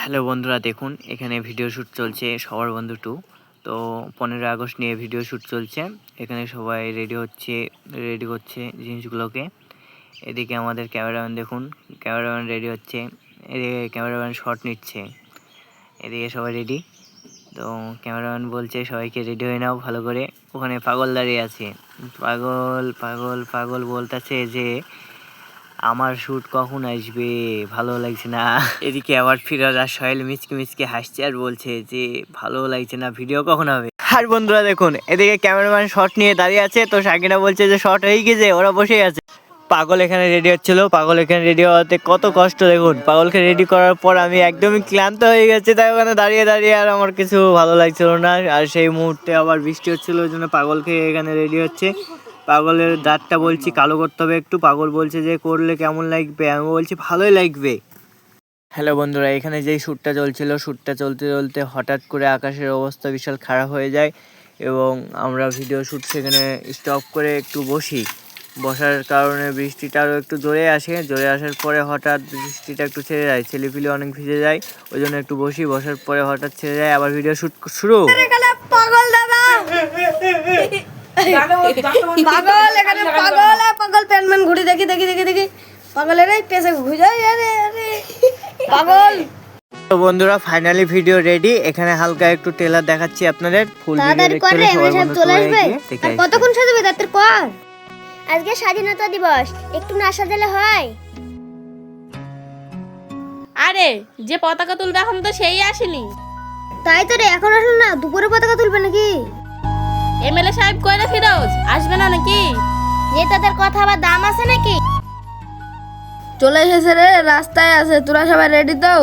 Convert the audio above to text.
Hello বন্ধুরা, দেখুন এখানে ভিডিও শ্যুট চলছে সবার বন্ধু 2। তো 15 আগস্ট নিয়ে ভিডিও শ্যুট চলছে। এখানে সবাই রেডি করছে জিনিসগুলোকে। এদিকে আমাদের ক্যামেরাম্যান, দেখুন ক্যামেরাম্যান রেডি হচ্ছে, এদিকে ক্যামেরাম্যান শট নিচ্ছে, এদিকে সবাই রেডি। তো ক্যামেরাম্যান বলছে সবাইকে রেডি হয়ে নাও ভালো করে। ওখানে পাগল দাঁড়িয়ে আছে, পাগল পাগল পাগল বলতেছে যে আমার শ্যুট কখন আসবে, ভালো লাগছে না। এদিকে আবার ফিরাজ আর সোহেল মিচকে মিচকে হাসছে আর বলছে যে ভালো লাগছে না, ভিডিও কখন হবে। আর বন্ধুরা দেখুন, এদিকে ক্যামেরাম্যান শট নিয়ে দাঁড়িয়ে আছে, তো সাকিনা বলছে যে শট হয়ে গেছে, ওরা বসেই আছে। পাগল এখানে রেডি হচ্ছিল, পাগল এখানে রেডি হওয়াতে কত কষ্ট দেখুন। পাগলকে রেডি করার পর আমি একদমই ক্লান্ত হয়ে গেছি, তাই ওখানে দাঁড়িয়ে দাঁড়িয়ে আর আমার কিছু ভালো লাগছিল না। আর সেই মুহূর্তে আবার বৃষ্টি হচ্ছিল, ওই জন্য পাগলকে এখানে রেডি হচ্ছে। পাগলের দাঁতটা বলছি কালো করতে হবে একটু, পাগল বলছে যে করলে কেমন লাগবে, আমি বলছি ভালোই লাগবে। হ্যালো বন্ধুরা, এখানে যেই শ্যুটটা চলছিল, শ্যুটটা চলতে চলতে হঠাৎ করে আকাশের অবস্থা বিশাল খারাপ হয়ে যায় এবং আমরা ভিডিও শ্যুট সেখানে স্টপ করে একটু বসার কারণে বৃষ্টিটা আরও একটু জোরে আসার পরে হঠাৎ বৃষ্টিটা একটু ছেড়ে যায়, ছেলেপিলে অনেক ভিজে যায়, ওই জন্য একটু বসার পরে হঠাৎ ছেড়ে যায়, আবার ভিডিও শ্যুট শুরু। পাগল দাদা পাগল এখানে পাগল প্যানম্যান ঘুরে দেখি পাগলের এই পেছে ঘুরে পাগল। তো বন্ধুরা ফাইনালি ভিডিও রেডি। এখানে হালকা একটু ট্রেলার দেখাচ্ছি আপনাদের। ফুল ভিডিও দেখতে হলে সবাই বন্ধু চলে আসবে। কতক্ষণ সাজাবে তাদের কর? আজকে স্বাধীনতা দিবস, একটু না সাজালে হয়? আরে যে পতাকা তুলবে এখন তো সেই আসেনি। তাই তো রে, এখন আসলো না, দুপুরে পতাকা তুলবে নাকি? এমএলএ সাহেব কইরা ফিরোজ আসবে না নাকি? নেতাদের কথা আবার দাম আছে নাকি? চলে এসেছে রে, রাস্তায় আছে, তোরা সবাই রেডি তো?